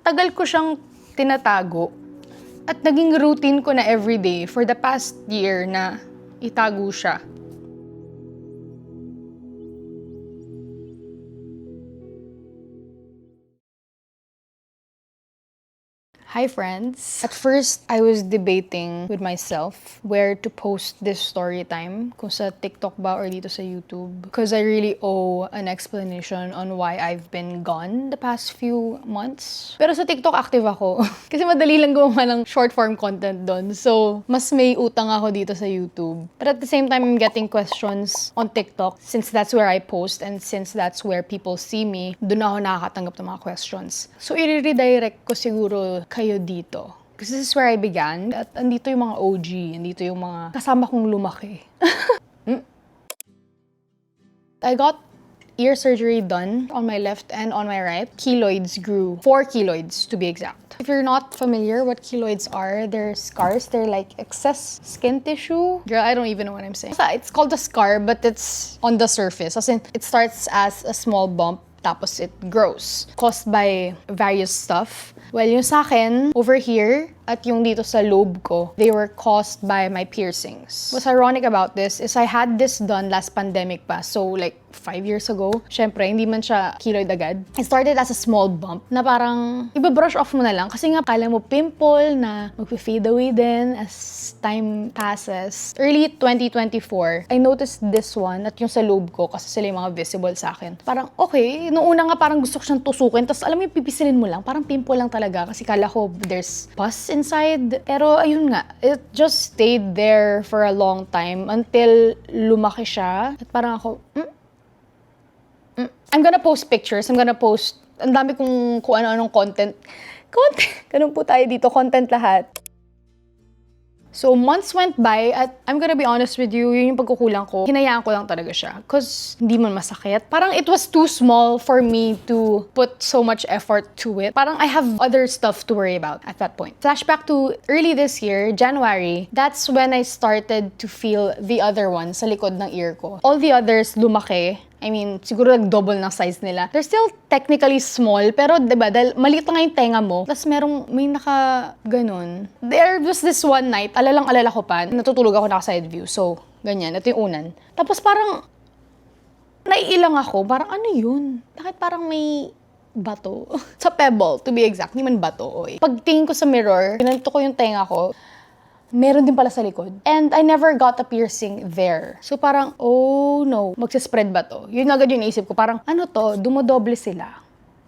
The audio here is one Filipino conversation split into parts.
tagal ko siyang tinatago at naging routine ko na everyday for the past year na itago siya. Hi friends! At first, I was debating with myself where to post this story time, kung sa TikTok ba or dito sa YouTube. Because I really owe an explanation on why I've been gone the past few months. Pero sa TikTok active ako. Kasi madali lang gumawa ng short form content doon. So, mas may utang ako dito sa YouTube. But at the same time, I'm getting questions on TikTok since that's where I post and since that's where people see me, doon ako nakakatanggap ng mga questions. So, i-redirect ko siguro kayo dito. Because this is where I began. At andito yung mga OG, andito yung mga kasama kong lumaki. I got ear surgery done on my left and on my right. Keloids grew. 4 keloids to be exact. If you're not familiar what keloids are, they're scars. They're like excess skin tissue. Girl, I don't even know what I'm saying. It's called a scar, but it's on the surface. As in, it starts as a small bump, tapos it grows. Caused by various stuff. Well, yung sa akin, over here, at yung dito sa lobe ko, they were caused by my piercings. What's ironic about this is I had this done last pandemic pa. So, like, 5 years ago. Syempre, hindi man siya keloid agad. It started as a small bump na parang iba-brush off mo na lang. Kasi nga, kala mo pimple na mag-fade away din as time passes. Early 2024, I noticed this one at yung sa lobe ko kasi sila yung mga visible sa akin. Parang, okay, noong una nga parang gusto ko siyang tusukin. Tapos alam mo yung pipisilin mo lang. Parang pimple lang talaga kasi kala ko there's pus inside. Pero ayun nga, it just stayed there for a long time until lumaki siya. At parang ako, I'm gonna post pictures. I'm gonna post, ang dami kung ano-anong content. Ganun po tayo dito, content lahat. So, months went by at I'm gonna be honest with you, yun yung pagkukulang ko. Hinayaan ko lang talaga siya. Cause hindi man masakit. Parang it was too small for me to put so much effort to it. Parang I have other stuff to worry about at that point. Flashback to early this year, January, that's when I started to feel the other one sa likod ng ear ko. All the others lumaki. I mean, siguro nag-double ng size nila. They're still technically small, pero diba, dahil maliit na nga yung tenga mo, tapos may ganun. There was this one night, alalang-alala ko pa, natutulog ako naka-side view. So, ganyan, ito yung unan. Tapos parang, naiilang ako, parang ano yun? Bakit parang may bato? Sa pebble, to be exact, hindi man bato. Oy. Pagtingin ko sa mirror, pinanto ko yung tenga ko, meron din pala sa likod. And I never got a piercing there. So parang, oh no, magsispread ba to? Yun agad yung naisip ko, parang, ano to, dumodoble sila.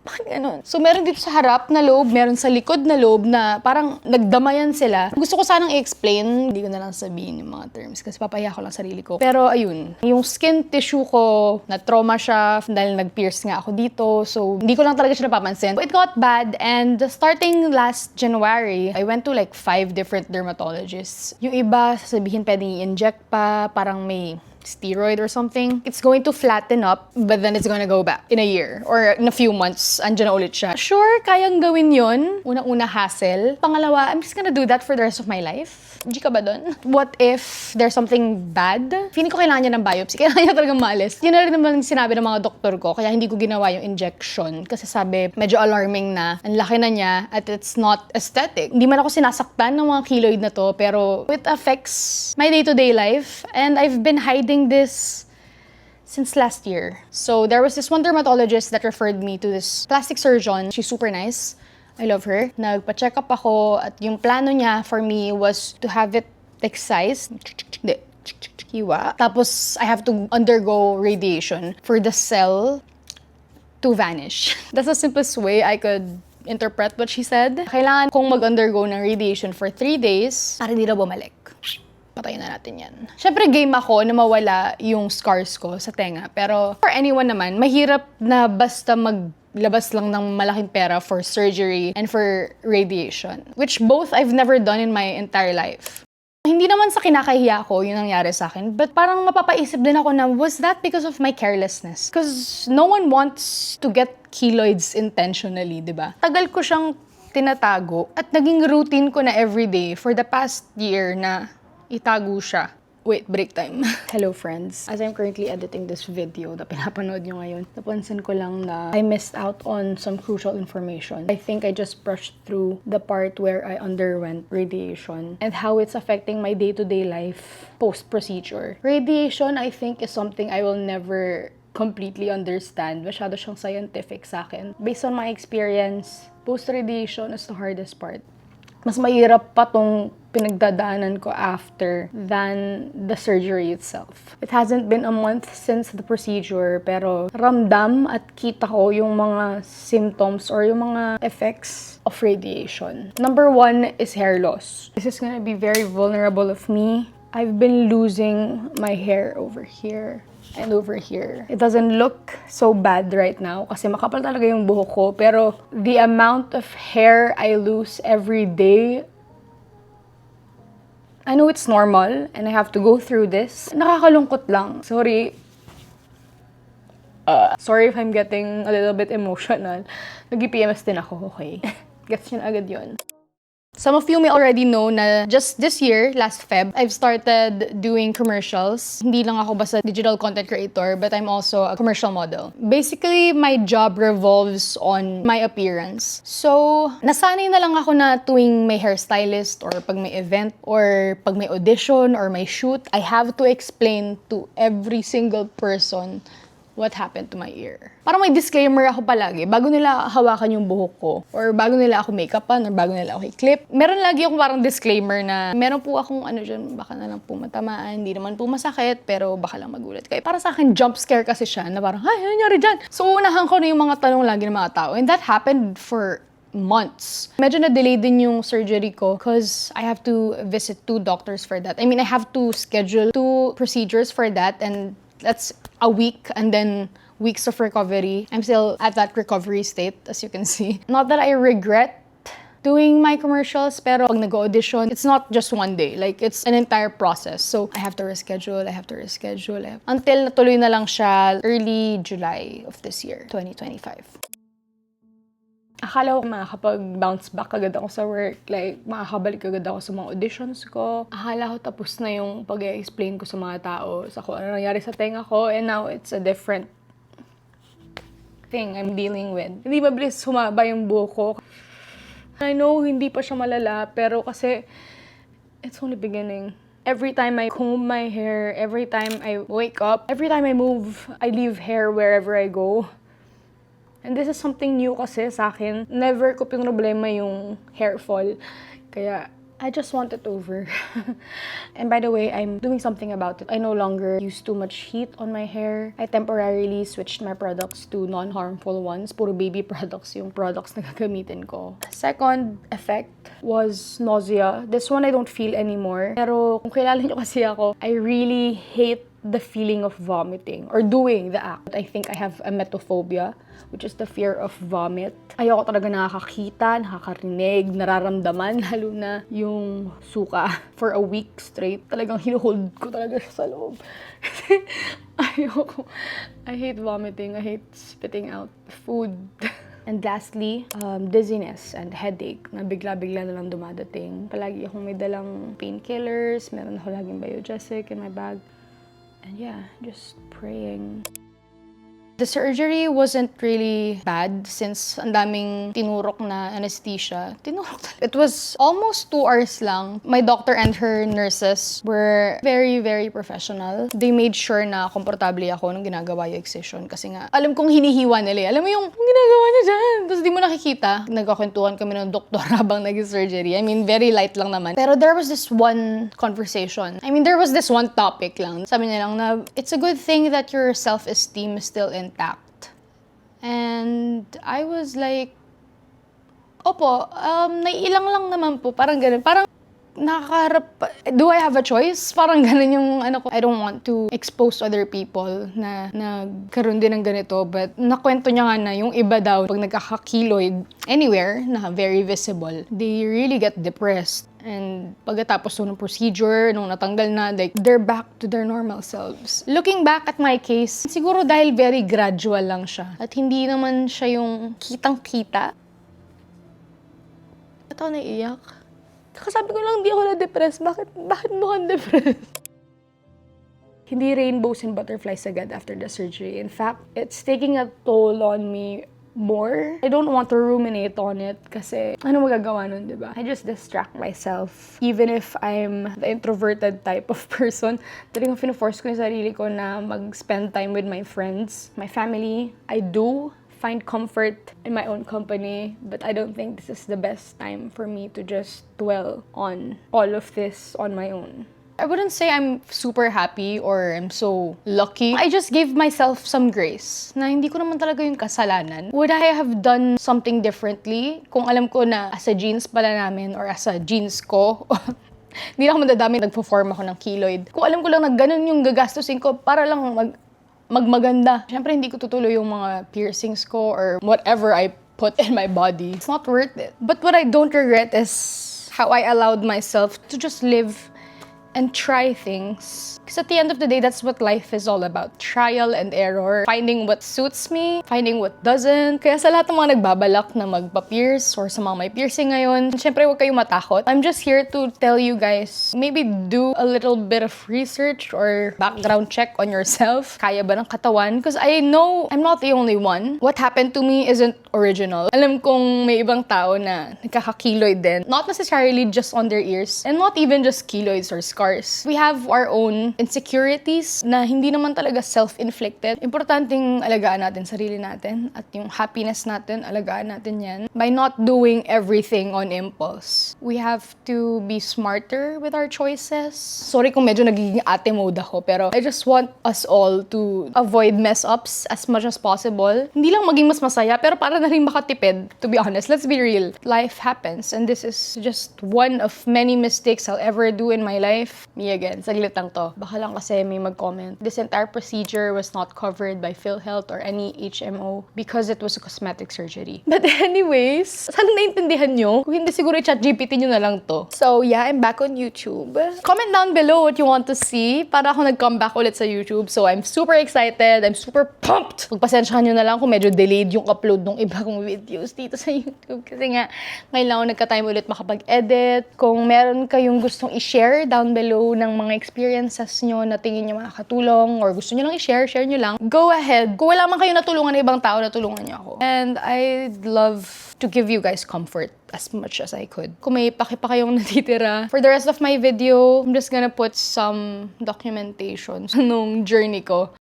Bakit ganun? So meron dito sa harap na lobe, meron sa likod na lobe na parang nagdamayan sila. Gusto ko sanang i-explain, hindi ko na lang sabihin yung mga terms kasi papahiya ko lang sarili ko. Pero ayun, yung skin tissue ko, na-trauma siya dahil nag-pierce nga ako dito. So hindi ko lang talaga siya napapansin. It got bad and starting last January, I went to like 5 different dermatologists. Yung iba, sasabihin pwedeng i-inject pa, parang may steroid or something. It's going to flatten up, but then it's gonna go back in a year or in a few months. Andyan na ulit siya. Sure, kayang gawin yun. Unang-una, hassle. Pangalawa, I'm just gonna do that for the rest of my life. G ka ba dun? What if there's something bad? Feeling ko kailangan niya ng biopsy. Kailangan niya talagang maalis. Yun na rin naman sinabi ng mga doktor ko, kaya hindi ko ginawa yung injection. Kasi sabi, medyo alarming na. Ang laki na niya at it's not aesthetic. Hindi man ako sinasaktan ng mga keloid na to, pero it affects my day-to-day life. And I've been hiding this since last year. So there was this one dermatologist that referred me to this plastic surgeon. She's super nice. I love her. Nagpa-check up ako at yung plano niya for me was to have it excised. Hiwa. Tapos I have to undergo radiation for the cell to vanish. That's the simplest way I could interpret what she said. Kailangan kong mag-undergo ng radiation for 3 days para hindi na bumalik. Patayin na natin yan. Siyempre, game ako na mawala yung scars ko sa tenga. Pero for anyone naman, mahirap na basta maglabas lang ng malaking pera for surgery and for radiation. Which both I've never done in my entire life. Hindi naman sa kinakahiya ko yung nangyari sa akin, but parang mapapaisip din ako na, was that because of my carelessness? Because no one wants to get keloids intentionally, di ba? Tagal ko siyang tinatago at naging routine ko na everyday for the past year na itago siya. Wait, break time. Hello friends. As I'm currently editing this video na pinapanood nyo ngayon, napansin ko lang na I missed out on some crucial information. I think I just brushed through the part where I underwent radiation and how it's affecting my day-to-day life post-procedure. Radiation, I think, is something I will never completely understand. Masyado siyang scientific sa akin. Based on my experience, post-radiation is the hardest part. Mas mahirap pa tong pinagdadaanan ko after than the surgery itself. It hasn't been a month since the procedure, pero ramdam at kita ko yung mga symptoms or yung mga effects of radiation. Number 1 is hair loss. This is gonna be very vulnerable of me. I've been losing my hair over here and over here. It doesn't look so bad right now kasi makapal talaga yung buhok ko. Pero the amount of hair I lose every day, I know it's normal and I have to go through this. Nakakalungkot lang. Sorry. Sorry if I'm getting a little bit emotional. Nag-PMS din ako, okay? Gets nyo na agad yun. Some of you may already know na just this year, last Feb, I've started doing commercials. Hindi lang ako basta digital content creator, but I'm also a commercial model. Basically, my job revolves on my appearance. So, nasanay na lang ako na tuwing may hairstylist or pag may event or pag may audition or may shoot, I have to explain to every single person what happened to my ear. Parang may disclaimer ako palagi bago nila hawakan yung buhok ko or bago nila ako make-upan or bago nila ako i-clip. Meron lagi akong parang disclaimer na meron po akong ano dyan, baka na lang po matamaan, hindi naman po masakit, pero baka lang magulat kayo. Para sa akin, jump scare kasi siya na parang, ay, ano nangyari dyan? So, unahan ko na yung mga tanong lagi ng mga tao. And that happened for months. Medyo na-delay din yung surgery ko because I have to visit 2 doctors for that. I mean, I have to schedule 2 procedures for that, and that's a week and then weeks of recovery. I'm still at that recovery state, as you can see. Not that I regret doing my commercials, pero pag nag-audition, it's not just one day. Like, it's an entire process. So, I have to reschedule. Until natuloy na lang siya early July of this year, 2025. Akala ko makakapag-bounce back agad ako sa work. Like, makakabalik agad ako sa mga auditions ko. Akala ko tapos na yung pag-explain ko sa mga tao sa kung ano nangyari sa tenga ko. And now, it's a different thing I'm dealing with. Hindi mabilis humaba yung buhok ko. I know, hindi pa siya malala. Pero kasi, it's only beginning. Every time I comb my hair, every time I wake up, every time I move, I leave hair wherever I go. And this is something new kasi sa akin. Never ko problema yung hair fall. Kaya, I just want it over. And by the way, I'm doing something about it. I no longer use too much heat on my hair. I temporarily switched my products to non-harmful ones. Puro baby products yung products na gagamitin ko. Second effect was nausea. This one I don't feel anymore. Pero kung kilala niyo kasi ako, I really hate the feeling of vomiting or doing the act. I think I have emetophobia, which is the fear of vomit. Ayoko talaga nakakakita, nakakarinig, nararamdaman, lalo na yung suka. For a week straight, talagang hinuhold ko talaga sa loob. Ayoko. I hate vomiting. I hate spitting out food. And lastly, dizziness and headache na bigla-bigla na lang dumadating. Palagi akong may dalang painkillers, meron ako laging Biogesic in my bag. And yeah, just praying. The surgery wasn't really bad since ang daming tinurok na anesthesia. Tinurok talaga. It was almost 2 hours lang. My doctor and her nurses were very, very professional. They made sure na komportable ako nung ginagawa yung excision. Kasi nga, alam kong hinihiwa nila. Alam mo yung ginagawa niya dyan. Tapos di mo nakikita. Nagkakwentuhan kami ng doktor habang nag-surgery. I mean, very light lang naman. Pero there was this one conversation. I mean, there was this one topic lang. Sabi niya lang na, it's a good thing that your self-esteem is still intact. And I was like, opo, naiilang lang naman po. Parang ganun. Parang nakaharap, do I have a choice? Parang ganun yung ano ko. I don't want to expose other people na nagkaroon din ng ganito. But nakwento niya nga na yung iba daw, pag nagkaka-keloid anywhere na very visible, they really get depressed. And pagkatapos ng procedure, nung natanggal na, like, they're back to their normal selves. Looking back at my case, siguro dahil very gradual lang siya. At hindi naman siya yung kitang-kita. Ba't ako naiiyak? Kakasabi ko lang, hindi ako na-depressed. Bakit mukhang depressed? hindi rainbows and butterflies agad after the surgery. In fact, it's taking a toll on me more. I don't want to ruminate on it kasi ano magagawa nun, diba? I just distract myself. Even if I'm the introverted type of person, talagang fina-force ko yung sarili ko na mag-spend time with my friends, my family. I do find comfort in my own company, but I don't think this is the best time for me to just dwell on all of this on my own. I wouldn't say I'm super happy or I'm so lucky. I just gave myself some grace na hindi ko naman talaga yung kasalanan. Would I have done something differently kung alam ko na as a genes pala namin or as a genes ko, hindi na ako madadami, nagpo-form ako ng keloid. Kung alam ko lang na ganun yung gagastusin ko para lang magmaganda. Siyempre, hindi ko tutuloy yung mga piercings ko or whatever I put in my body. It's not worth it. But what I don't regret is how I allowed myself to just live and try things. Because at the end of the day, that's what life is all about. Trial and error. Finding what suits me, finding what doesn't. Kaya sa lahat ng mga nagbabalak na magpa-pierce or sa mga may piercing ngayon, syempre huwag kayong matakot. I'm just here to tell you guys, maybe do a little bit of research or background check on yourself. Kaya ba ng katawan? Because I know I'm not the only one. What happened to me isn't original. Alam kong may ibang tao na nagkaka-keloid din. Not necessarily just on their ears. And not even just keloids or scars. We have our own insecurities na hindi naman talaga self-inflicted. Importanteng alagaan natin sarili natin at yung happiness natin, alagaan natin yan by not doing everything on impulse. We have to be smarter with our choices. Sorry kung medyo nagiging ate mode ako, pero I just want us all to avoid mess-ups as much as possible. Hindi lang maging mas masaya, pero para na rin makatipid. To be honest, let's be real. Life happens and this is just one of many mistakes I'll ever do in my life. Me again, saglit lang to. Baka lang kasi may mag-comment. This entire procedure was not covered by PhilHealth or any HMO because it was a cosmetic surgery. But anyways, sana naintindihan nyo. Kung hindi siguro i-ChatGPT nyo na lang to. So yeah, I'm back on YouTube. Comment down below what you want to see para ako nag-come back ulit sa YouTube. So I'm super excited. I'm super pumped. Pagpasensyahan nyo na lang kung medyo delayed yung upload ng iba kong videos dito sa YouTube. Kasi nga, ngayon lang ako nagka-time ulit makapag-edit. Kung meron kayong gustong i-share down below ng mga experiences nyo na tingin nyo makakatulong or gusto nyo lang i-share, share nyo lang. Go ahead. Kung wala man kayo natulungan ng ibang tao, natulungan nyo ako. And I'd love to give you guys comfort as much as I could. Kung may paki pa kayong natitira, for the rest of my video, I'm just gonna put some documentation nung journey ko.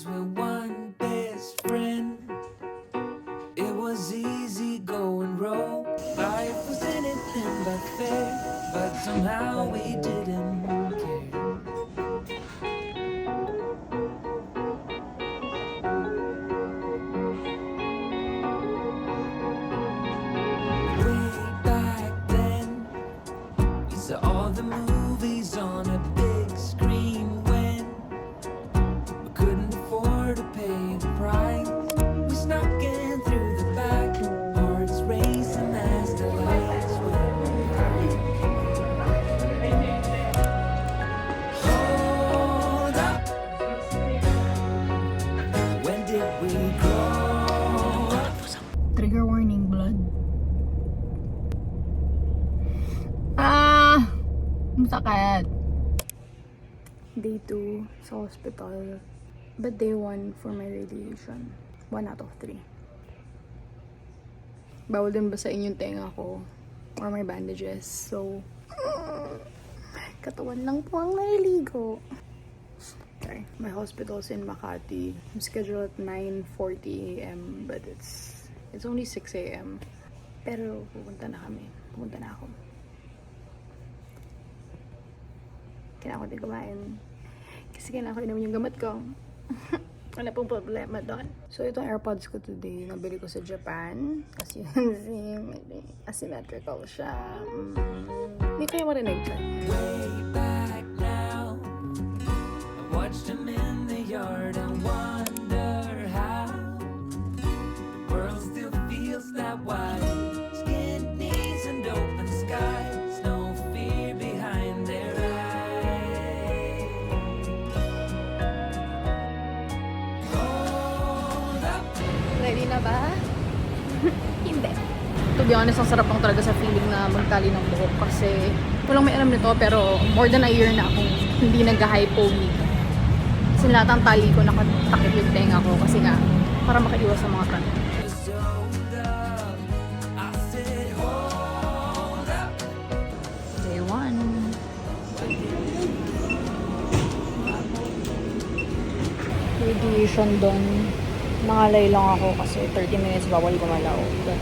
With one best friend, it was easy going road. Life was anything but fair, but somehow we didn't care. Way back then, we saw all the movies on a big screen. To pay the price, we snuck in through the back, hearts racing as the lights went bright. Hold up, when did we grow up? Trigger warning, blood. Masakit. Day 2 sa hospital. But day 1 for my radiation. 1 out of 3. Bawal din ba sa inyong tenga ko? Or my bandages. So, katawan lang po ang naliligo. Okay. My hospital's in Makati. I'm scheduled at 9:40 a.m. But it's only 6 a.m. Pero pupunta na kami. Pupunta na ako. Kailangan ko din kumain. Kasi kailangan ko inumin yung gamot ko. Wala pong problema doon. So, itong AirPods ko today, nabili ko sa Japan. As you can see, asymmetrical siya. Hindi kayo marinig siya. Way back now, I watched him in the yard and wonder how the world still feels that wide. Skin knees and open skies, no fear behind their eyes. honest, ang sarap lang talaga sa feeling na magtali ng buhok kasi walang may alam nito pero more than a year na akong hindi nag-hypo-me. Kasi lahat ng tali ko nakatakip yung tenga ko kasi nga para makaiwas sa mga tanong. Day 1. Radiation doon. Nangalay lang ako kasi 30 minutes bawal gumalaw. But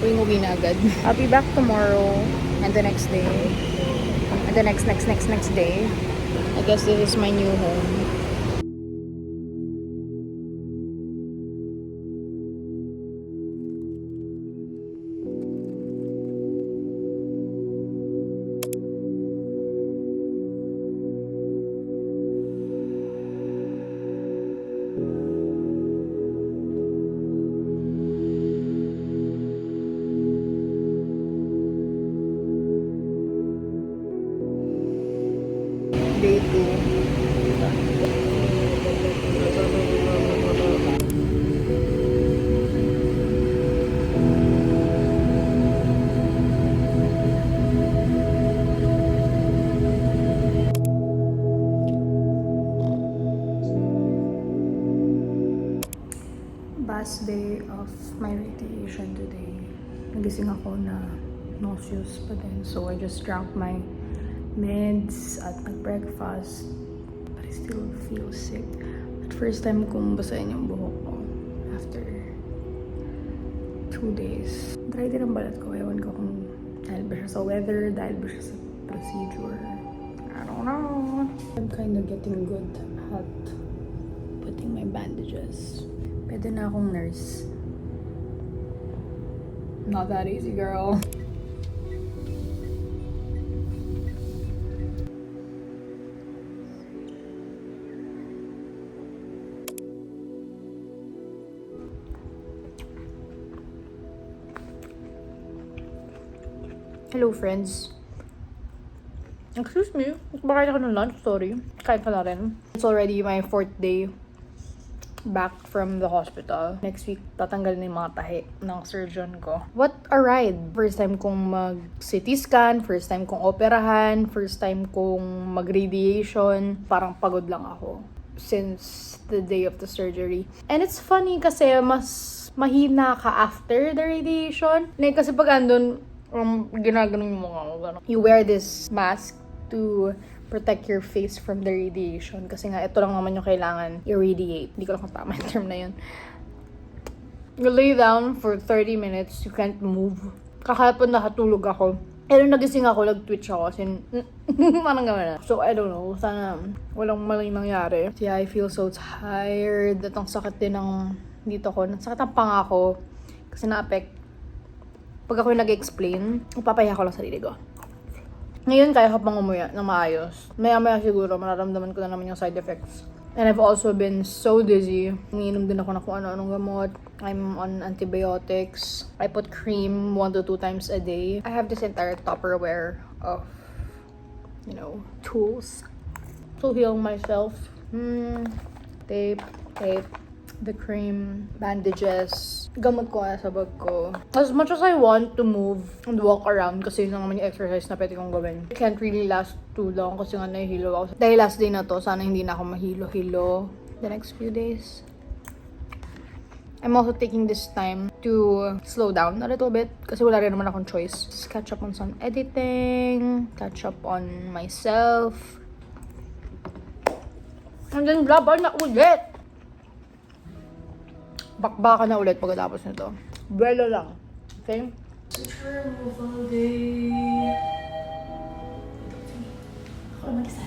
uwi na agad. I'll be back tomorrow and the next day. And the next day. I guess this is my new home. Day 2. Last day of my radiation today. Nagising ako na nauseous pa din. So I just drank my meds at nag-breakfast. But I still feel sick. At first time kong basahin yung buhok ko after 2 days. Dry din ang balat ko. Ewan ko kung dahil ba siya sa weather, dahil ba siya sa procedure. I don't know. I'm kind of getting good at putting my bandages. Pwede na akong nurse. Not that easy, girl. Hello, friends. Excuse me, baka ako ng lunch, sorry. Kain ka na rin. It's already my 4th day back from the hospital. Next week, tatanggalin na yung mga tahi ng surgeon ko. What a ride! First time kong mag-CT scan, first time kong operahan, first time kong mag-radiation. Parang pagod lang ako since the day of the surgery. And it's funny kasi mas mahina ka after the radiation. Like, kasi pag andun, ginaganon yung mukha ko. You wear this mask to protect your face from the radiation. Kasi nga, ito lang naman yung kailangan irradiate. Hindi ko lang kung tama yung term na yun. You lay down for 30 minutes. You can't move. Kakapon nakatulog ako. Eh, nung nagising ako, nag-twitch ako. Kasi, parang gawin na. So, I don't know. Sana walang maling nangyari. Yeah, I feel so tired. At ang sakit din ng dito ko. Sakit ang panga ko. Kasi na-affect. Pag ako yung nag-explain, ipapahiya ko lang sarili ko. Ngayon, kaya ko pang umuya ng maayos. Maya-maya siguro, mararamdaman ko na naman yung side effects. And I've also been so dizzy. Umiinom din ako na kung ano-anong gamot. I'm on antibiotics. I put cream 1 to 2 times a day. I have this entire Tupperware of, tools to heal myself. Tape, the cream, bandages, gamot ko sa bag ko. As much as I want to move and walk around kasi yun naman yung exercise na pwede kong gawin. It can't really last too long kasi nga nahihilo ako. Dahil last day na to, sana hindi na ako mahilo-hilo the next few days. I'm also taking this time to slow down a little bit kasi wala rin naman akong choice. Just catch up on some editing, catch up on myself. And then blabber na ulit! Bakbaka na ulit pagkatapos nito. Belo lang. Okay? Removal day. Ako mag-isa.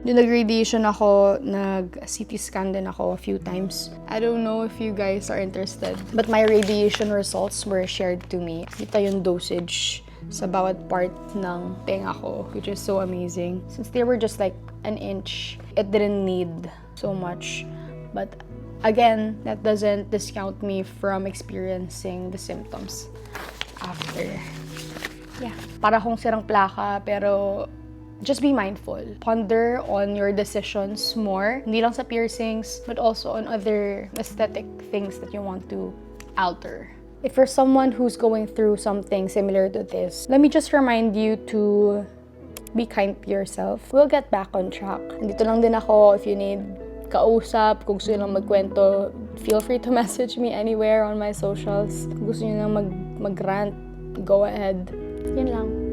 Yung nag-radiation ako, nag-CT scan din ako a few times. I don't know if you guys are interested, but my radiation results were shared to me. Kita yung dosage sa bawat part ng tenga ko, which is so amazing. Since they were just like an inch, it didn't need so much. But again, that doesn't discount me from experiencing the symptoms after. Yeah, para akong sirang plaka, pero just be mindful. Ponder on your decisions more. Hindi lang sa piercings, but also on other aesthetic things that you want to alter. If you're someone who's going through something similar to this, let me just remind you to be kind to yourself. We'll get back on track. Nandito lang din ako if you need kausap, kung gusto nyo lang magkwento, feel free to message me anywhere on my socials. Kung gusto nyo lang mag-rant, go ahead. Yun lang.